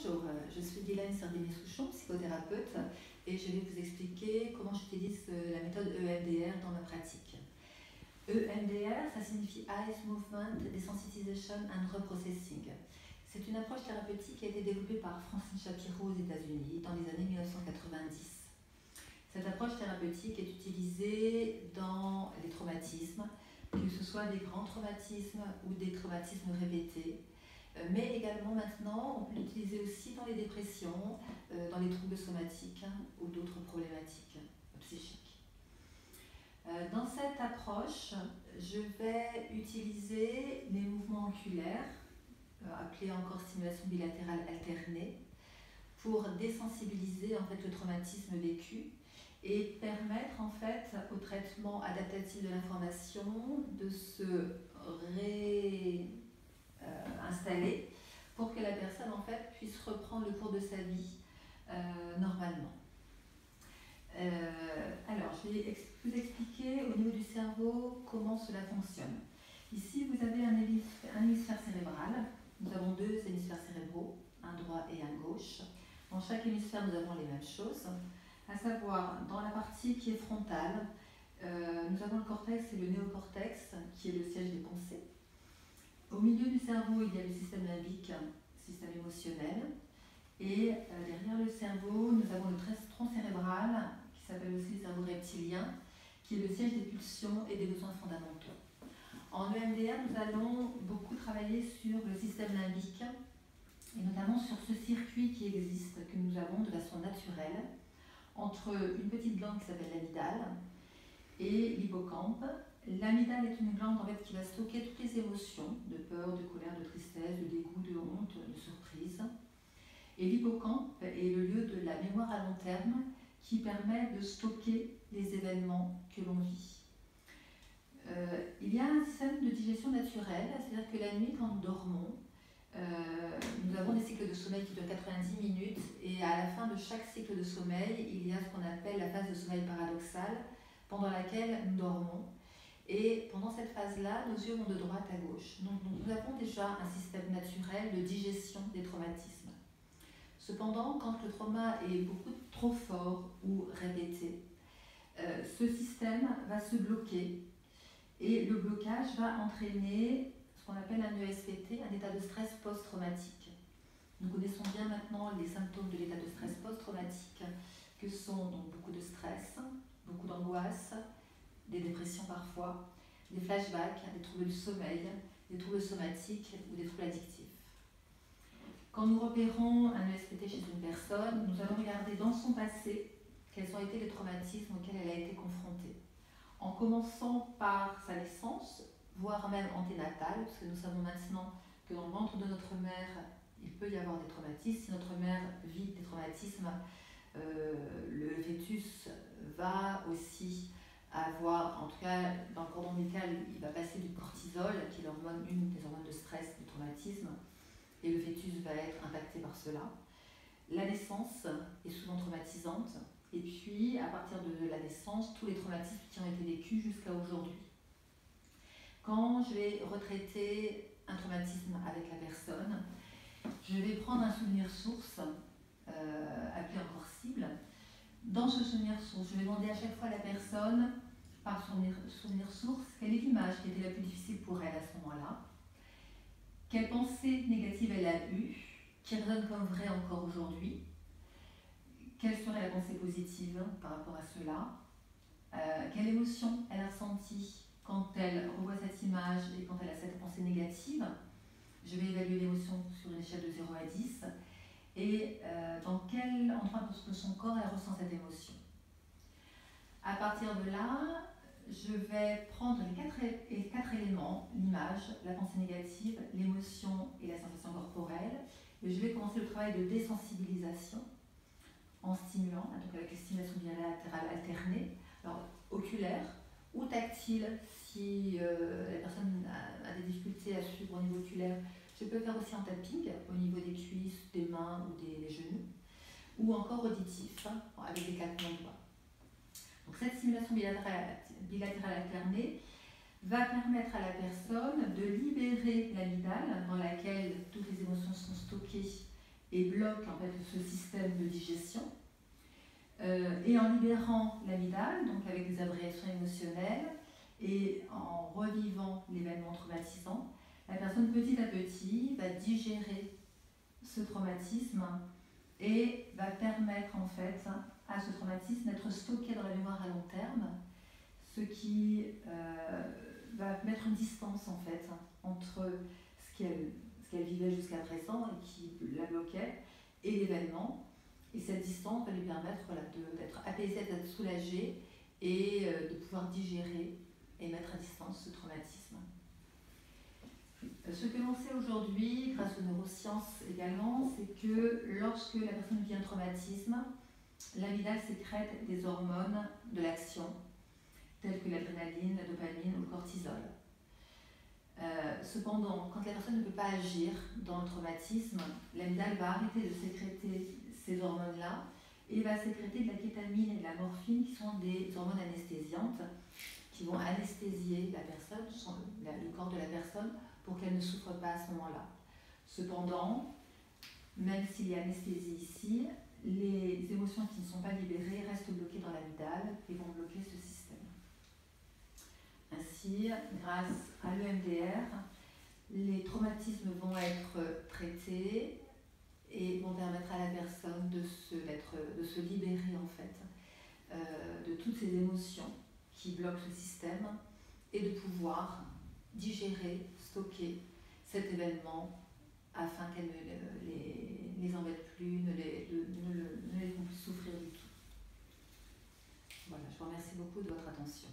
Bonjour, je suis Guylaine Sardini-Souchon, psychothérapeute, et je vais vous expliquer comment j'utilise la méthode EMDR dans ma pratique. EMDR, ça signifie Eyes Movement Desensitization and Reprocessing. C'est une approche thérapeutique qui a été développée par Francine Shapiro aux États-Unis dans les années 1990. Cette approche thérapeutique est utilisée dans les traumatismes, que ce soit des grands traumatismes ou des traumatismes répétés, mais également maintenant on peut l'utiliser aussi dans les dépressions, dans les troubles somatiques ou d'autres problématiques psychiques. Dans cette approche, je vais utiliser les mouvements oculaires, appelés encore stimulation bilatérale alternée, pour désensibiliser en fait le traumatisme vécu et permettre en fait au traitement adaptatif de l'information de se réinstaller pour que la personne en fait puisse reprendre le cours de sa vie normalement. Alors, je vais vous expliquer au niveau du cerveau comment cela fonctionne. Ici, vous avez un hémisphère cérébral. Nous avons deux hémisphères cérébraux, un droit et un gauche. Dans chaque hémisphère, nous avons les mêmes choses, à savoir, dans la partie qui est frontale, nous avons le cortex et le néocortex, qui est le siège des pensées. Au milieu du cerveau, il y a le système limbique, système émotionnel. Et derrière le cerveau, nous avons le tronc cérébral, qui s'appelle aussi le cerveau reptilien, qui est le siège des pulsions et des besoins fondamentaux. En EMDR, nous allons beaucoup travailler sur le système limbique, et notamment sur ce circuit qui existe, que nous avons de façon naturelle, entre une petite glande qui s'appelle l'amygdale et l'hippocampe. L'amygdale est une glande en fait, qui va stocker toutes les émotions, de peur, de colère, de tristesse, de dégoût, de honte, de surprise. Et l'hippocampe est le lieu de la mémoire à long terme qui permet de stocker les événements que l'on vit. Il y a un système de digestion naturelle, c'est-à-dire que la nuit, quand nous dormons, nous avons des cycles de sommeil qui durent 90 minutes et à la fin de chaque cycle de sommeil, il y a ce qu'on appelle la phase de sommeil paradoxal pendant laquelle nous dormons. Et pendant cette phase-là, nos yeux vont de droite à gauche. Donc nous avons déjà un système naturel de digestion des traumatismes. Cependant, quand le trauma est beaucoup trop fort ou répété, ce système va se bloquer et le blocage va entraîner ce qu'on appelle un ESPT, un état de stress post-traumatique. Nous connaissons bien maintenant les symptômes de l'état de stress post-traumatique, que sont donc beaucoup de stress, beaucoup d'angoisse, des dépressions parfois, des flashbacks, des troubles du sommeil, des troubles somatiques ou des troubles addictifs. Quand nous repérons un ESPT chez une personne, nous allons regarder dans son passé quels ont été les traumatismes auxquels elle a été confrontée. En commençant par sa naissance, voire même anténatale, parce que nous savons maintenant que dans le ventre de notre mère, il peut y avoir des traumatismes. Si notre mère vit des traumatismes, le fœtus va aussi avoir, en tout cas dans le cordon ombilical, il va passer du cortisol, qui est l'hormone, une des hormones de stress, du traumatisme, et le fœtus va être impacté par cela. La naissance est souvent traumatisante, et puis à partir de la naissance, tous les traumatismes qui ont été vécus jusqu'à aujourd'hui. Quand je vais retraiter un traumatisme avec la personne, je vais prendre un souvenir source, appelé encore cible. Dans ce souvenir source, je vais demander à chaque fois à la personne, par souvenir source, quelle est l'image qui était la plus difficile pour elle à ce moment-là, quelle pensée négative elle a eue, qui résonne comme vraie encore aujourd'hui, quelle serait la pensée positive par rapport à cela, quelle émotion elle a ressentie quand elle revoit cette image et quand elle a cette pensée négative. Je vais évaluer l'émotion sur une échelle de 0 à 10 et dans quel endroit de son corps elle ressent cette émotion. À partir de là, je vais prendre les quatre éléments, l'image, la pensée négative, l'émotion et la sensation corporelle, et je vais commencer le travail de désensibilisation en stimulant, donc avec la stimulation bilatérale alternée, alors oculaire ou tactile si la personne a des difficultés à suivre au niveau oculaire. Je peux faire aussi en tapping au niveau des cuisses, des mains ou des genoux, ou encore auditif avec des claquements de doigts. Donc cette stimulation bilatérale alternée va permettre à la personne de libérer l'amygdale dans laquelle toutes les émotions sont stockées et bloque en fait ce système de digestion. Et en libérant l'amygdale, donc avec des abréations émotionnelles et en revivant l'événement traumatisant, la personne petit à petit va digérer ce traumatisme et va permettre en fait à ce traumatisme d'être stocké dans la mémoire à long terme, ce qui va mettre une distance en fait entre ce qu'elle vivait jusqu'à présent et qui la bloquait et l'événement. Et cette distance va lui permettre d'être apaisée, d'être soulagée et de pouvoir digérer et mettre à distance ce traumatisme. Ce que l'on sait aujourd'hui, grâce aux neurosciences également, c'est que lorsque la personne vit un traumatisme, l'amygdale sécrète des hormones de l'action, telles que l'adrénaline, la dopamine ou le cortisol. Cependant, quand la personne ne peut pas agir dans le traumatisme, l'amygdale va arrêter de sécréter ces hormones-là et va sécréter de la kétamine et de la morphine qui sont des hormones anesthésiantes qui vont anesthésier la personne, le corps de la personne pour qu'elle ne souffre pas à ce moment-là. Cependant, même s'il y a anesthésie ici, les émotions qui ne sont pas libérées restent bloquées dans l'amygdale et vont bloquer ce système. Ainsi, grâce à l'EMDR, les traumatismes vont être traités et vont permettre à la personne de se libérer en fait de toutes ces émotions qui bloquent ce système et de pouvoir digérer, stocker cet événement afin qu'elle ne les embête plus, ne les font plus souffrir du tout. Voilà, je vous remercie beaucoup de votre attention.